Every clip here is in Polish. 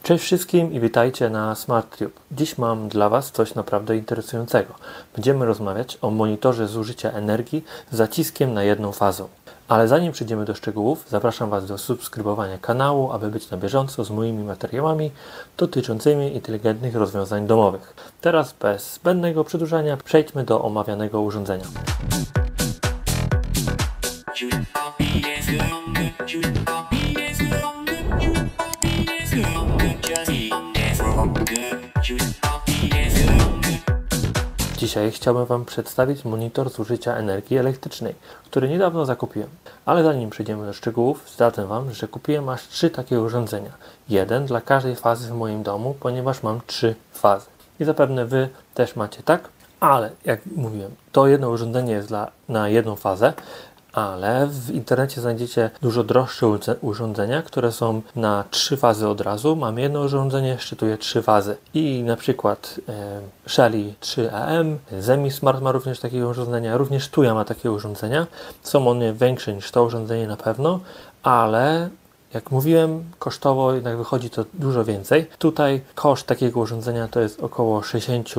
Cześć wszystkim i witajcie na SmartTube. Dziś mam dla Was coś naprawdę interesującego. Będziemy rozmawiać o monitorze zużycia energii z zaciskiem na jedną fazę. Ale zanim przejdziemy do szczegółów, zapraszam Was do subskrybowania kanału, aby być na bieżąco z moimi materiałami dotyczącymi inteligentnych rozwiązań domowych. Teraz bez zbędnego przedłużania przejdźmy do omawianego urządzenia. Dzisiaj chciałbym Wam przedstawić monitor zużycia energii elektrycznej, który niedawno zakupiłem. Ale zanim przejdziemy do szczegółów, zdradzę Wam, że kupiłem aż 3 takie urządzenia. Jeden dla każdej fazy w moim domu, ponieważ mam 3 fazy. I zapewne Wy też macie tak, ale jak mówiłem, to jedno urządzenie jest na jedną fazę, ale w internecie znajdziecie dużo droższe urządzenia, które są na 3 fazy od razu. Mam jedno urządzenie, szczytuje 3 fazy. I na przykład Shelly 3AM, Zemismart ma również takie urządzenia, również Tuya ma takie urządzenia. Są one większe niż to urządzenie na pewno, ale jak mówiłem, kosztowo jednak wychodzi to dużo więcej. Tutaj koszt takiego urządzenia to jest około 60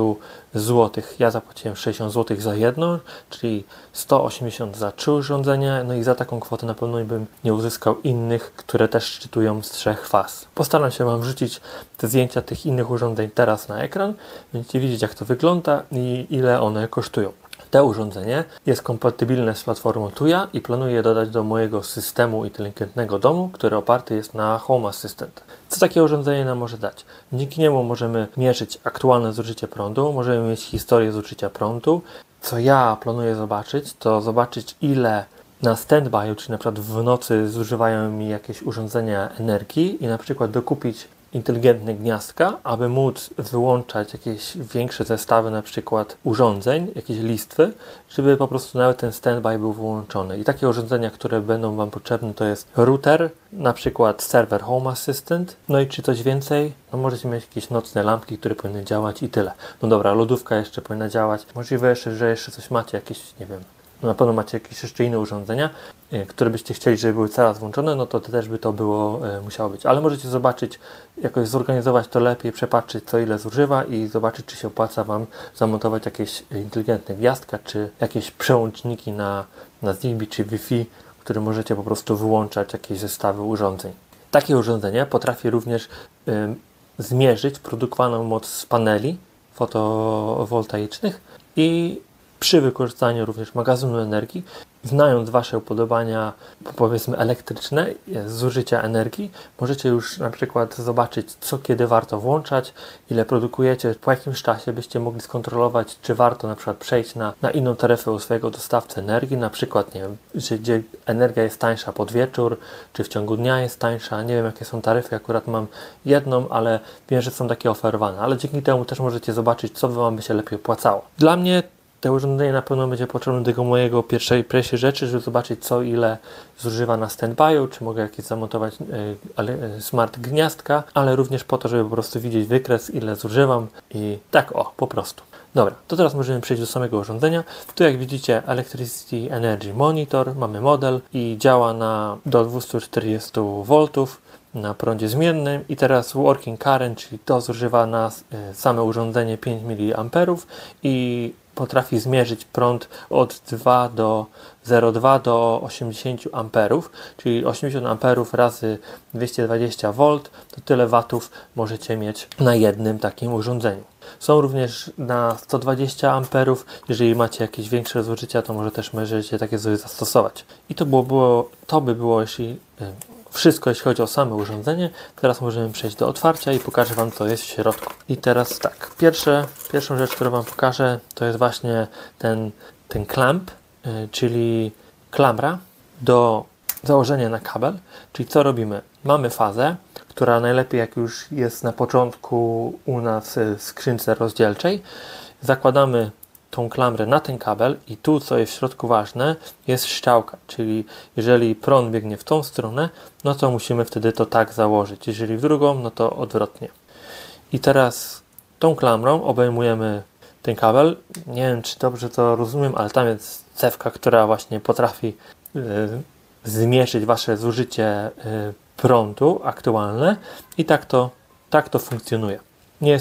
zł. Ja zapłaciłem 60 zł za jedno, czyli 180 za 3 urządzenia. No i za taką kwotę na pewno bym nie uzyskał innych, które też szczytują z 3 faz. Postaram się Wam wrzucić te zdjęcia tych innych urządzeń teraz na ekran. Będziecie widzieć, jak to wygląda i ile one kosztują. To urządzenie jest kompatybilne z platformą Tuya i planuję dodać do mojego systemu inteligentnego domu, który oparty jest na Home Assistant. Co takie urządzenie nam może dać? Dzięki niemu możemy mierzyć aktualne zużycie prądu, możemy mieć historię zużycia prądu. Co ja planuję zobaczyć, to zobaczyć ile na standby, czyli na przykład w nocy zużywają mi jakieś urządzenia energii i na przykład dokupić inteligentne gniazdka, aby móc wyłączać jakieś większe zestawy na przykład urządzeń, jakieś listwy, żeby po prostu nawet ten standby był wyłączony. I takie urządzenia, które będą Wam potrzebne, to jest router, na przykład serwer Home Assistant, no i czy coś więcej? No możecie mieć jakieś nocne lampki, które powinny działać i tyle. No dobra, lodówka jeszcze powinna działać. Możliwe jeszcze, że jeszcze coś macie, jakieś, nie wiem, no na pewno macie jakieś jeszcze inne urządzenia, które byście chcieli, żeby były cały włączone, no to też by to było, musiało być. Ale możecie zobaczyć, jakoś zorganizować to lepiej, przepatrzeć co ile zużywa i zobaczyć, czy się opłaca Wam zamontować jakieś inteligentne gwiazdka, czy jakieś przełączniki na Zigbee czy Wi-Fi, które możecie po prostu wyłączać jakieś zestawy urządzeń. Takie urządzenie potrafi również zmierzyć produkowaną moc z paneli fotowoltaicznych i przy wykorzystaniu również magazynu energii, znając Wasze upodobania, powiedzmy elektryczne, zużycia energii, możecie już na przykład zobaczyć, co kiedy warto włączać, ile produkujecie, po jakimś czasie byście mogli skontrolować, czy warto na przykład przejść na inną taryfę u swojego dostawcy energii, na przykład, nie wiem, gdzie energia jest tańsza pod wieczór, czy w ciągu dnia jest tańsza, nie wiem jakie są taryfy, akurat mam jedną, ale wiem, że są takie oferowane, ale dzięki temu też możecie zobaczyć, co Wam by się lepiej opłacało. Dla mnie to urządzenie na pewno będzie potrzebne do tego mojego pierwszej rzeczy, żeby zobaczyć co ile zużywa na standby'u, czy mogę jakieś zamontować smart gniazdka, ale również po to, żeby po prostu widzieć wykres, ile zużywam i tak po prostu. Dobra, to teraz możemy przejść do samego urządzenia. Tu jak widzicie Electricity Energy Monitor, mamy model i działa do 240 V na prądzie zmiennym i teraz working current, czyli to zużywa na same urządzenie 5 mA i potrafi zmierzyć prąd od 0,2 do 80 A, czyli 80 A razy 220 V, to tyle watów możecie mieć na jednym takim urządzeniu. Są również na 120 A, jeżeli macie jakieś większe zużycia, to możecie takie sobie zastosować. I to by było wszystko, jeśli chodzi o samo urządzenie. Teraz możemy przejść do otwarcia i pokażę Wam, co jest w środku. I teraz tak, pierwszą rzecz, którą Wam pokażę, to jest właśnie ten clamp, czyli klamra do założenia na kabel. Czyli co robimy? Mamy fazę, która najlepiej jak już jest na początku u nas w skrzynce rozdzielczej. Zakładamy tą klamrę na ten kabel i tu, co jest w środku ważne, jest strzałka, czyli jeżeli prąd biegnie w tą stronę, no to musimy wtedy to tak założyć, jeżeli w drugą, no to odwrotnie. I teraz tą klamrą obejmujemy ten kabel. Nie wiem, czy dobrze to rozumiem, ale tam jest cewka, która właśnie potrafi zmierzyć Wasze zużycie prądu aktualne i tak to tak to funkcjonuje. Nie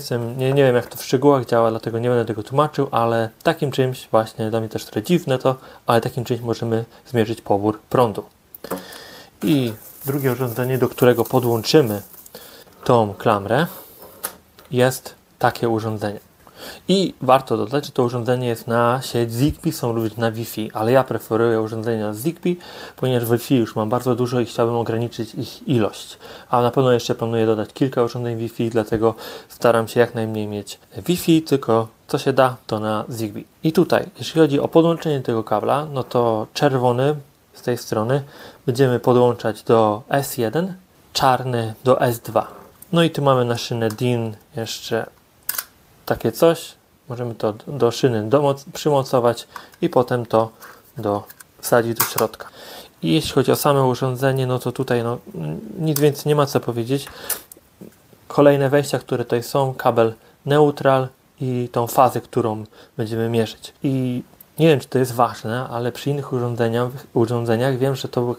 wiem jak to w szczegółach działa, dlatego nie będę tego tłumaczył, ale takim czymś właśnie, dla mnie też trochę dziwne to, ale takim czymś możemy zmierzyć pobór prądu. I drugie urządzenie, do którego podłączymy tą klamrę, jest takie urządzenie. I warto dodać, że to urządzenie jest na sieć Zigbee, są również na Wi-Fi, ale ja preferuję urządzenia z Zigbee, ponieważ Wi-Fi już mam bardzo dużo i chciałbym ograniczyć ich ilość. A na pewno jeszcze planuję dodać kilka urządzeń Wi-Fi, dlatego staram się jak najmniej mieć Wi-Fi, tylko co się da, to na Zigbee. I tutaj, jeśli chodzi o podłączenie tego kabla, no to czerwony z tej strony będziemy podłączać do S1, czarny do S2. No i tu mamy na szynę DIN jeszcze takie coś, możemy to do szyny przymocować i potem to wsadzić do środka. I jeśli chodzi o same urządzenie, no to tutaj nic więcej nie ma co powiedzieć. Kolejne wejścia, które tutaj są, kabel neutral i tą fazę, którą będziemy mierzyć. I nie wiem, czy to jest ważne, ale przy innych urządzeniach wiem, że to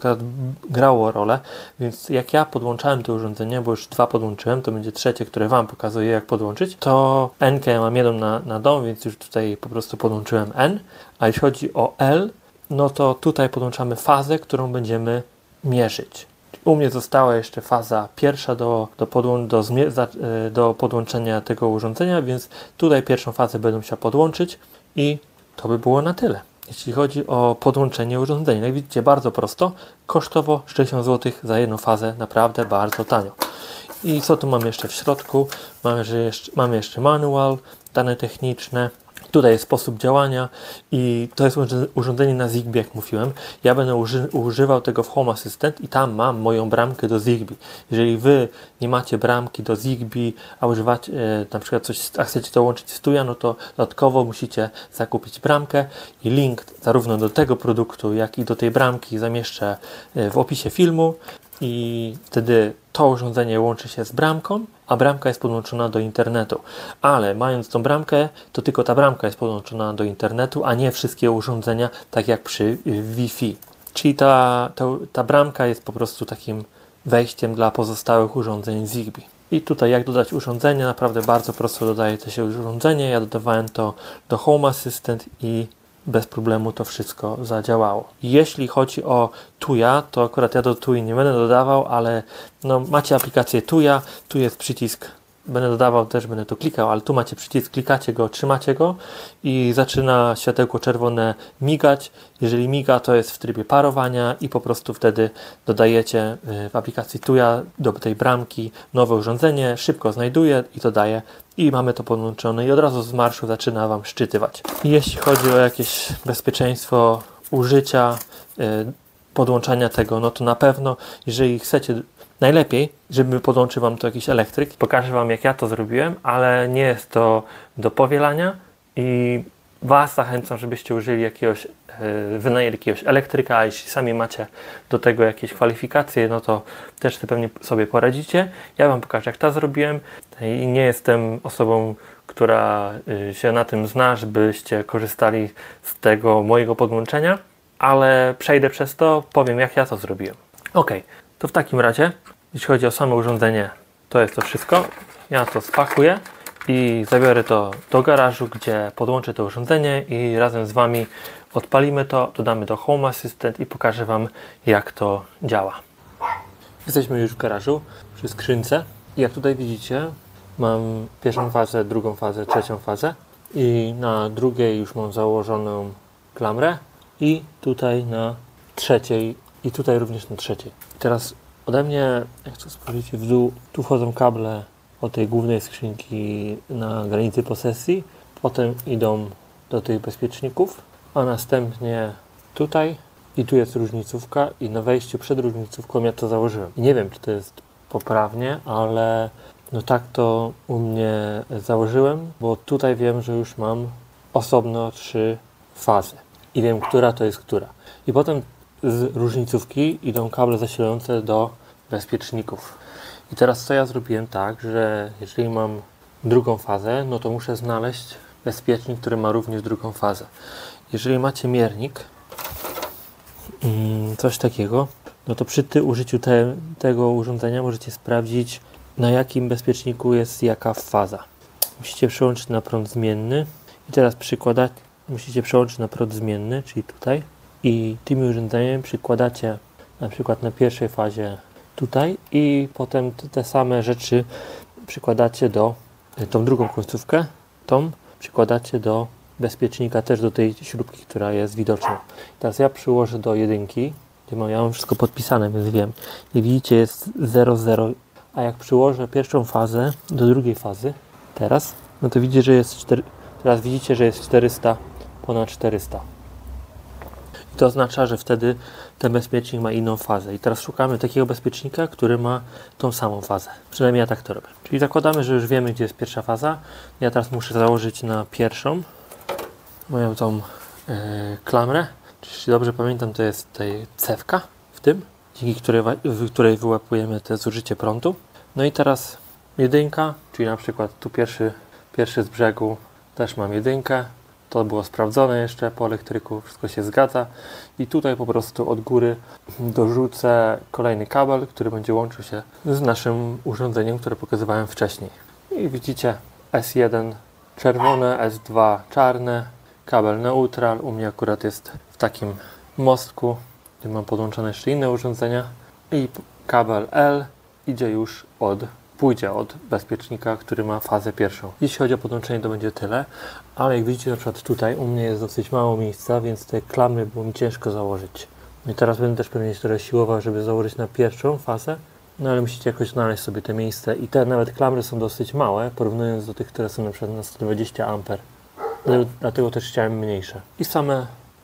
grało rolę, więc jak ja podłączałem te urządzenia, bo już 2 podłączyłem, to będzie trzecie, które Wam pokazuję, jak podłączyć, to N ja mam jeden na dom, więc już tutaj po prostu podłączyłem N, a jeśli chodzi o L, no to tutaj podłączamy fazę, którą będziemy mierzyć. U mnie została jeszcze faza pierwsza do podłączenia tego urządzenia, więc tutaj pierwszą fazę będę musiał podłączyć i to by było na tyle, jeśli chodzi o podłączenie urządzenia. Jak widzicie, bardzo prosto, kosztowo 60 zł za jedną fazę, naprawdę bardzo tanio. I co tu mamy jeszcze w środku? Mamy jeszcze manual, dane techniczne. Tutaj jest sposób działania i to jest urządzenie na Zigbee, jak mówiłem. Ja będę używał tego w Home Assistant i tam mam moją bramkę do Zigbee. Jeżeli Wy nie macie bramki do Zigbee, a używacie na przykład a chcecie to łączyć z Tuya, no to dodatkowo musicie zakupić bramkę i link zarówno do tego produktu, jak i do tej bramki zamieszczę w opisie filmu. I wtedy to urządzenie łączy się z bramką, a bramka jest podłączona do internetu. Ale mając tą bramkę, to tylko ta bramka jest podłączona do internetu, a nie wszystkie urządzenia, tak jak przy Wi-Fi. Czyli ta bramka jest po prostu takim wejściem dla pozostałych urządzeń Zigbee. I tutaj jak dodać urządzenie, naprawdę bardzo prosto dodaje się urządzenie. Ja dodawałem to do Home Assistant i bez problemu to wszystko zadziałało. Jeśli chodzi o Tuya, to akurat ja do Tuyi nie będę dodawał, ale macie aplikację Tuya, tu jest przycisk, będę dodawał też, będę to klikał, ale tu macie przycisk, klikacie go, trzymacie go i zaczyna światełko czerwone migać. Jeżeli miga, to jest w trybie parowania i po prostu wtedy dodajecie w aplikacji Tuya do tej bramki nowe urządzenie, szybko znajduje i dodaje i mamy to podłączone i od razu z marszu zaczyna Wam szczytywać. I jeśli chodzi o jakieś bezpieczeństwo użycia, podłączania tego, no to na pewno, jeżeli chcecie, najlepiej, żeby podłączył Wam to jakiś elektryk. Pokażę Wam, jak ja to zrobiłem, ale nie jest to do powielania i Was zachęcam, żebyście wynajęli jakiegoś elektryka, a jeśli sami macie do tego jakieś kwalifikacje, no to też pewnie sobie poradzicie. Ja Wam pokażę, jak to zrobiłem i nie jestem osobą, która się na tym zna, żebyście korzystali z tego mojego podłączenia, ale przejdę przez to, powiem, jak ja to zrobiłem. Ok, to w takim razie, jeśli chodzi o samo urządzenie, to jest to wszystko. Ja to spakuję i zabiorę to do garażu, gdzie podłączę to urządzenie i razem z Wami odpalimy to, dodamy do Home Assistant i pokażę Wam, jak to działa. Jesteśmy już w garażu przy skrzynce i jak tutaj widzicie, mam pierwszą fazę, drugą fazę, trzecią fazę i na drugiej już mam założoną klamrę i tutaj na trzeciej i tutaj również na trzeciej. Teraz ode mnie, jak chcę spojrzeć w dół, tu wchodzą kable od tej głównej skrzynki na granicy posesji, potem idą do tych bezpieczników, a następnie tutaj i tu jest różnicówka i na wejściu przed różnicówką ja to założyłem. I nie wiem, czy to jest poprawnie, ale tak to u mnie założyłem, bo tutaj wiem, że już mam osobno 3 fazy i wiem, która to jest która. I potem z różnicówki idą kable zasilające do bezpieczników. I teraz co ja zrobiłem tak, że jeżeli mam drugą fazę, no to muszę znaleźć bezpiecznik, który ma również drugą fazę. Jeżeli macie miernik, coś takiego, no to przy użyciu tego urządzenia możecie sprawdzić, na jakim bezpieczniku jest jaka faza. Musicie przełączyć na prąd zmienny i teraz musicie przełączyć na prąd zmienny, czyli tutaj, i tymi urządzeniami przykładacie na przykład na pierwszej fazie tutaj i potem te same rzeczy przykładacie do tą drugą końcówkę, przykładacie do bezpiecznika, też do tej śrubki, która jest widoczna. Teraz ja przyłożę do jedynki, ja mam wszystko podpisane, więc wiem. I widzicie, jest 0,0, a jak przyłożę pierwszą fazę do drugiej fazy, teraz, no to widzicie, że jest teraz widzicie, że jest 400, ponad 400. I to oznacza, że wtedy ten bezpiecznik ma inną fazę. I teraz szukamy takiego bezpiecznika, który ma tą samą fazę. Przynajmniej ja tak to robię. Czyli zakładamy, że już wiemy, gdzie jest pierwsza faza. Ja teraz muszę założyć na pierwszą moją tą klamrę. Jeśli dobrze pamiętam, to jest tutaj cewka w tym, dzięki której wyłapujemy te zużycie prądu. No i teraz jedynka, czyli na przykład tu pierwszy z brzegu też mam jedynkę. To było sprawdzone jeszcze po elektryku, wszystko się zgadza. I tutaj po prostu od góry dorzucę kolejny kabel, który będzie łączył się z naszym urządzeniem, które pokazywałem wcześniej. I widzicie S1 czerwone, S2 czarne, kabel neutral. U mnie akurat jest w takim mostku, gdzie mam podłączone jeszcze inne urządzenia. I kabel L pójdzie od bezpiecznika, który ma fazę pierwszą. Jeśli chodzi o podłączenie, to będzie tyle, ale jak widzicie, na przykład tutaj u mnie jest dosyć mało miejsca, więc te klamry było mi ciężko założyć. I teraz będę też pewnie trochę siłował, żeby założyć na pierwszą fazę, no ale musicie jakoś znaleźć sobie te miejsce i te nawet klamry są dosyć małe, porównując do tych, które są na przykład na 120 A. Dlatego też chciałem mniejsze. I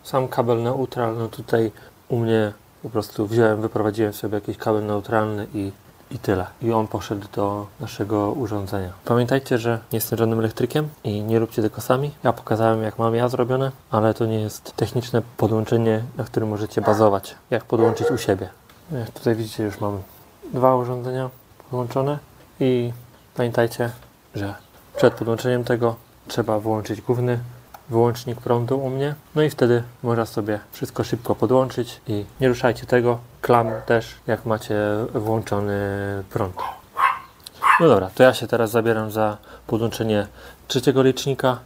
sam kabel neutral, no tutaj u mnie po prostu wyprowadziłem sobie jakiś kabel neutralny i tyle. I on poszedł do naszego urządzenia. Pamiętajcie, że nie jestem żadnym elektrykiem i nie róbcie tego sami. Ja pokazałem, jak mam ja zrobione, ale to nie jest techniczne podłączenie, na którym możecie bazować. Jak podłączyć u siebie. Jak tutaj widzicie, już mam 2 urządzenia podłączone i pamiętajcie, że przed podłączeniem tego trzeba wyłączyć główny wyłącznik prądu u mnie. No i wtedy można sobie wszystko szybko podłączyć i nie ruszajcie tego. Klam też, jak macie włączony prąd. No dobra, to ja się teraz zabieram za podłączenie trzeciego licznika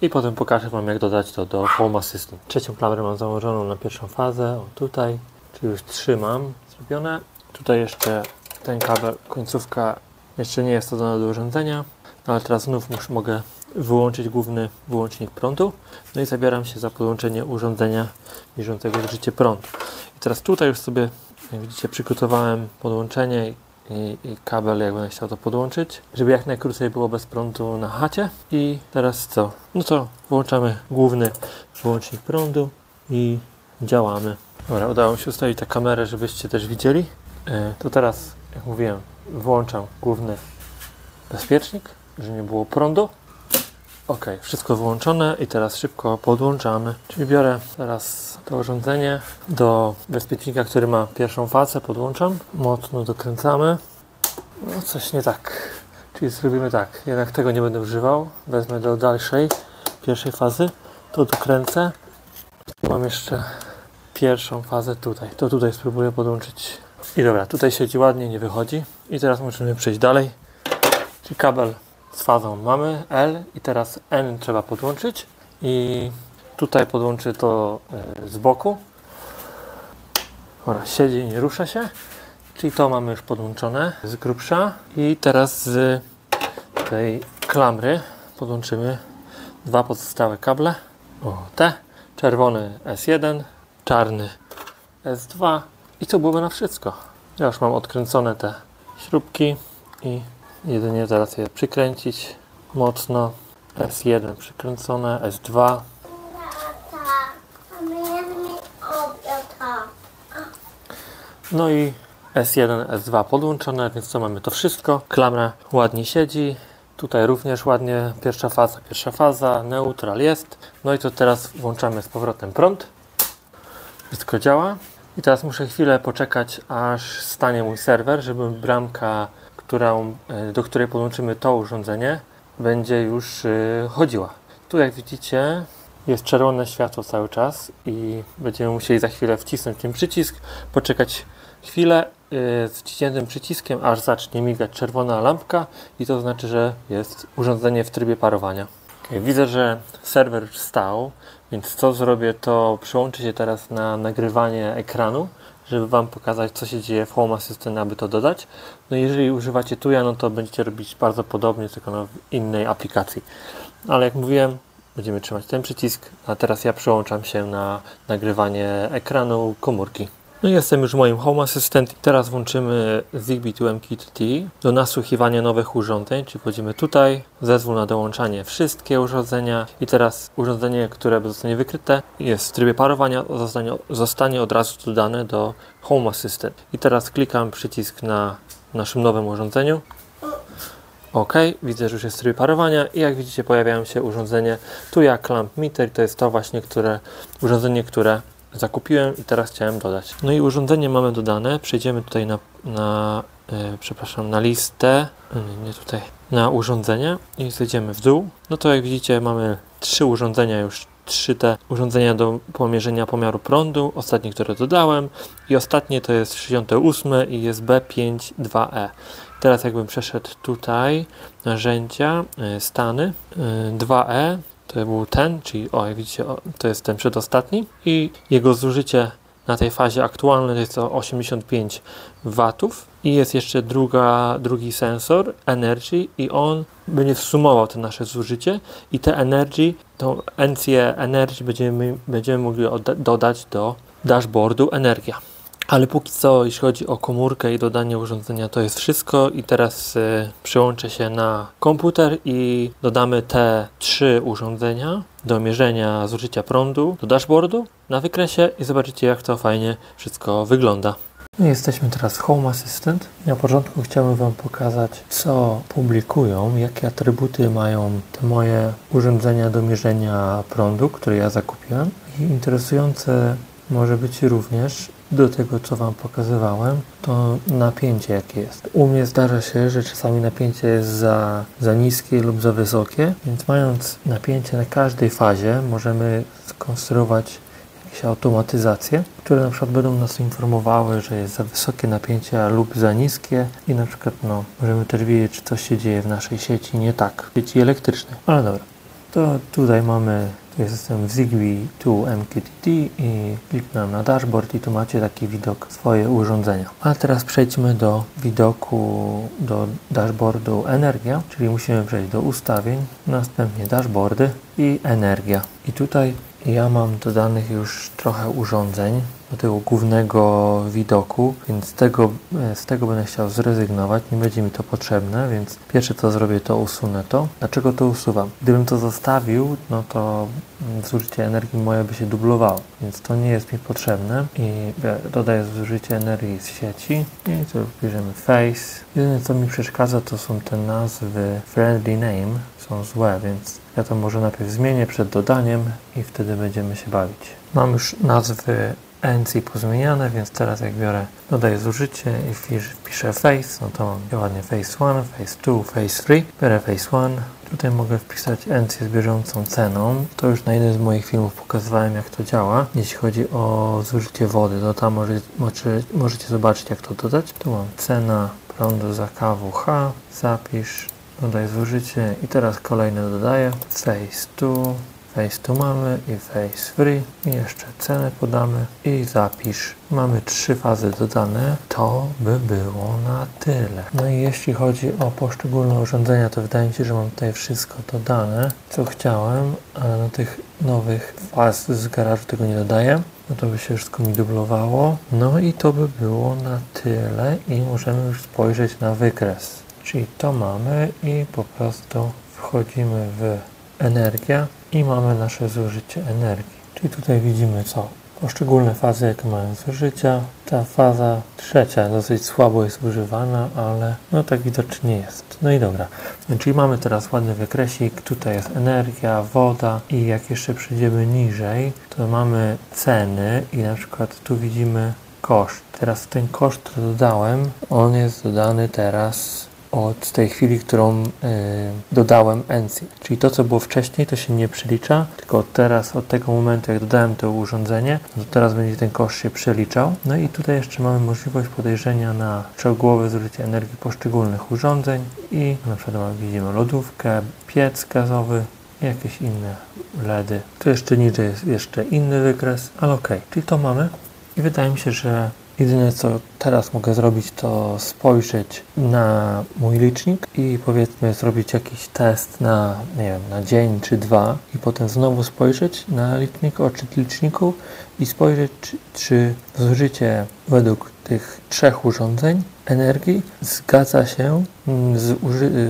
i potem pokażę Wam, jak dodać to do Home Assistant. Trzecią klamrę mam założoną na pierwszą fazę, o tutaj, czyli już 3 mam zrobione. Tutaj jeszcze ten kabel, końcówka jeszcze nie jest dodana do urządzenia, ale teraz znów mogę wyłączyć główny wyłącznik prądu. No i zabieram się za podłączenie urządzenia mierzącego zużycie prądu. I teraz tutaj już sobie, jak widzicie, przygotowałem podłączenie i kabel, jak będę chciał to podłączyć, żeby jak najkrócej było bez prądu na chacie. I teraz co? No to włączamy główny wyłącznik prądu i działamy. Dobra, udało mi się ustawić tę kamerę, żebyście też widzieli. To teraz, jak mówiłem, włączam główny bezpiecznik, żeby nie było prądu. Ok, wszystko wyłączone i teraz szybko podłączamy. Czyli biorę teraz to urządzenie do bezpiecznika, który ma pierwszą fazę, podłączam. Mocno dokręcamy. No coś nie tak. Czyli zrobimy tak, jednak tego nie będę używał. Wezmę do pierwszej fazy. To dokręcę. Mam jeszcze pierwszą fazę tutaj. To tutaj spróbuję podłączyć. I dobra, tutaj siedzi ładnie, nie wychodzi. I teraz musimy przejść dalej. Czyli kabel z fazą mamy L i teraz N trzeba podłączyć i tutaj podłączy to z boku. Dobra, siedzi, nie rusza się, czyli to mamy już podłączone z grubsza i teraz z tej klamry podłączymy 2 pozostałe kable. O, te, czerwony S1, czarny S2 i to byłoby na wszystko. Ja już mam odkręcone te śrubki i jedynie teraz je przykręcić mocno. S1 przykręcone, S2. No i S1, S2 podłączone, więc to mamy to wszystko. Klamra ładnie siedzi. Tutaj również ładnie pierwsza faza, neutral jest. No i to teraz włączamy z powrotem prąd. Wszystko działa. I teraz muszę chwilę poczekać, aż stanie mój serwer, żeby bramka, do której podłączymy to urządzenie, będzie już chodziła. Tu jak widzicie jest czerwone światło cały czas i będziemy musieli za chwilę wcisnąć ten przycisk, poczekać chwilę z wciśniętym przyciskiem, aż zacznie migać czerwona lampka i to znaczy, że jest urządzenie w trybie parowania. Widzę, że serwer już stał, więc co zrobię, to przyłączę się teraz na nagrywanie ekranu, żeby Wam pokazać, co się dzieje w Home Assistant, aby to dodać. No jeżeli używacie Tuya, no to będziecie robić bardzo podobnie, tylko w innej aplikacji. Ale jak mówiłem, będziemy trzymać ten przycisk, a teraz ja przyłączam się na nagrywanie ekranu komórki. No i jestem już w moim Home Assistant i teraz włączymy Zigbee to MQTT do nasłuchiwania nowych urządzeń, czyli wchodzimy tutaj, zezwól na dołączanie wszystkie urządzenia i teraz urządzenie, które zostanie wykryte, jest w trybie parowania, zostanie od razu dodane do Home Assistant. I teraz klikam przycisk na naszym nowym urządzeniu. OK, widzę, że już jest w trybie parowania i jak widzicie pojawia się urządzenie Tuya Clamp Meter, to jest to właśnie urządzenie, które zakupiłem i teraz chciałem dodać. No i urządzenie mamy dodane. Przejdziemy tutaj na listę, nie tutaj, na urządzenia i zejdziemy w dół. No to jak widzicie mamy 3 urządzenia już, 3 te urządzenia do pomierzenia pomiaru prądu, ostatnie, które dodałem i ostatnie to jest 68 i jest B52E. Teraz jakbym przeszedł tutaj, narzędzia, stany, 2E, to był ten, czyli jak widzicie, to jest ten przedostatni i jego zużycie na tej fazie aktualnej to jest to 85 W i jest jeszcze drugi sensor Energy i on będzie sumował to nasze zużycie i te Energy, tą encję Energy będziemy mogli dodać do dashboardu Energia. Ale póki co, jeśli chodzi o komórkę i dodanie urządzenia, to jest wszystko i teraz przyłączę się na komputer i dodamy te 3 urządzenia do mierzenia zużycia prądu do dashboardu na wykresie i zobaczycie, jak to fajnie wszystko wygląda. Jesteśmy teraz w Home Assistant. Na początku chciałbym Wam pokazać, co publikują, jakie atrybuty mają te moje urządzenia do mierzenia prądu, które ja zakupiłem. I interesujące może być również do tego, co Wam pokazywałem, to napięcie jakie jest. U mnie zdarza się, że czasami napięcie jest za niskie lub za wysokie, więc mając napięcie na każdej fazie możemy skonstruować jakieś automatyzacje, które na przykład będą nas informowały, że jest za wysokie napięcie lub za niskie i na przykład możemy też wiedzieć, czy coś się dzieje w naszej sieci nie tak, sieci elektrycznej. Ale dobra, to tutaj jestem w Zigbee to MQTT i kliknę na dashboard i tu macie taki widok swoje urządzenia. A teraz przejdźmy do widoku, do dashboardu Energia, czyli musimy przejść do ustawień, następnie dashboardy i Energia. I tutaj ja mam dodanych już trochę urządzeń do tego głównego widoku, więc z tego będę chciał zrezygnować, nie będzie mi to potrzebne, więc pierwsze co zrobię, to usunę to. Dlaczego to usuwam? Gdybym to zostawił, no to zużycie energii moje by się dublowało, więc to nie jest mi potrzebne i dodaję zużycie energii z sieci i tu bierzemy face. Jedyne co mi przeszkadza, to są te nazwy friendly name, są złe, więc ja to może najpierw zmienię przed dodaniem i wtedy będziemy się bawić. Mam już nazwy NC pozmieniane, więc teraz jak dodaję zużycie i wpiszę face, no to mam ładnie face 1, face 2, face 3. Biorę face 1. Tutaj mogę wpisać NC z bieżącą ceną. To już na jednym z moich filmów pokazywałem, jak to działa. Jeśli chodzi o zużycie wody, to tam możecie zobaczyć, jak to dodać. Tu mam cena prądu za kWh. Zapisz, dodaj zużycie i teraz kolejne dodaję. Face 2. Face tu mamy i face free i jeszcze cenę podamy i zapisz. Mamy 3 fazy dodane. To by było na tyle. No i jeśli chodzi o poszczególne urządzenia, to wydaje mi się, że mam tutaj wszystko dodane, co chciałem, ale na tych nowych faz z garażu tego nie dodaję. No to by się wszystko mi dublowało. No i to by było na tyle i możemy już spojrzeć na wykres. Czyli to mamy i po prostu wchodzimy w Energia i mamy nasze zużycie energii. Czyli tutaj widzimy poszczególne fazy, jakie mają zużycia. Ta faza trzecia dosyć słabo jest używana, ale no tak widocznie jest. No i dobra. Czyli mamy teraz ładny wykresik. Tutaj jest energia, woda i jak jeszcze przejdziemy niżej, to mamy ceny i na przykład tu widzimy koszt. Teraz ten koszt, który dodałem, on jest dodany teraz od tej chwili, którą dodałem ENCI. Czyli to, co było wcześniej, to się nie przelicza, tylko teraz, od tego momentu, jak dodałem to urządzenie, to teraz będzie ten koszt się przeliczał. No i tutaj jeszcze mamy możliwość podejrzenia na szczegółowe zużycie energii poszczególnych urządzeń i na przykład widzimy lodówkę, piec gazowy i jakieś inne LEDy. Tu jeszcze niżej jest jeszcze inny wykres, ale ok, czyli to mamy i wydaje mi się, że jedyne co teraz mogę zrobić, to spojrzeć na mój licznik i powiedzmy zrobić jakiś test na, nie wiem, na dzień czy dwa i potem znowu spojrzeć na licznik, odczyt liczniku i spojrzeć, czy zużycie według tych 3 urządzeń energii zgadza się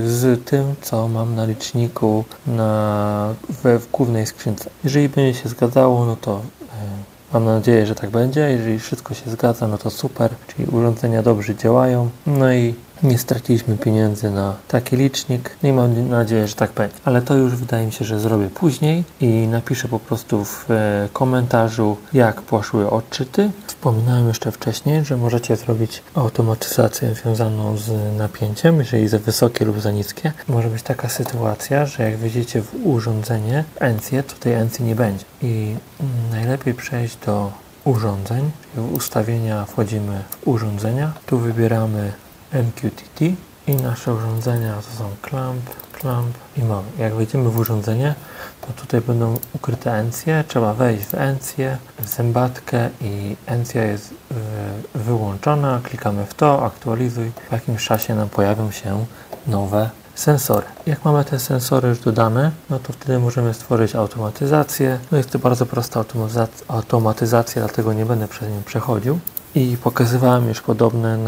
z tym, co mam na liczniku w głównej skrzynce. Jeżeli będzie się zgadzało, no to mam nadzieję, że tak będzie. Jeżeli wszystko się zgadza, no to super, czyli urządzenia dobrze działają. No i nie straciliśmy pieniędzy na taki licznik. No i mam nadzieję, że tak będzie. Ale to już wydaje mi się, że zrobię później i napiszę po prostu w komentarzu, jak poszły odczyty. Wspominałem jeszcze wcześniej, że możecie zrobić automatyzację związaną z napięciem, jeżeli za wysokie lub za niskie. Może być taka sytuacja, że jak wejdziecie w urządzenie ENCIE, to tej ENCIE nie będzie. I najlepiej przejść do urządzeń, czyli w ustawienia wchodzimy w urządzenia, tu wybieramy MQTT i nasze urządzenia to są clamp i mamy. Jak wejdziemy w urządzenie, to tutaj będą ukryte ENCIE, trzeba wejść w ENCIE, w zębatkę i ENCIE jest wyłączona, klikamy w to, aktualizuj, w jakimś czasie nam pojawią się nowe sensory. Jak mamy te sensory już dodane, no to wtedy możemy stworzyć automatyzację. No jest to bardzo prosta automatyzacja, dlatego nie będę przez nią przechodził. I pokazywałem już podobne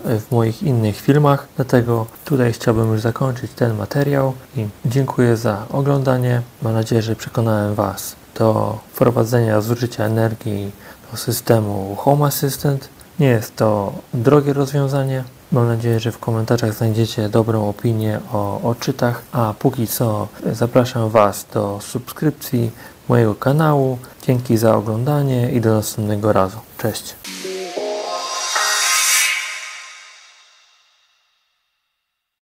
w moich innych filmach, dlatego tutaj chciałbym już zakończyć ten materiał i dziękuję za oglądanie. Mam nadzieję, że przekonałem Was do wprowadzenia zużycia energii do systemu Home Assistant. Nie jest to drogie rozwiązanie. Mam nadzieję, że w komentarzach znajdziecie dobrą opinię o odczytach, a póki co zapraszam Was do subskrypcji mojego kanału. Dzięki za oglądanie i do następnego razu. Cześć!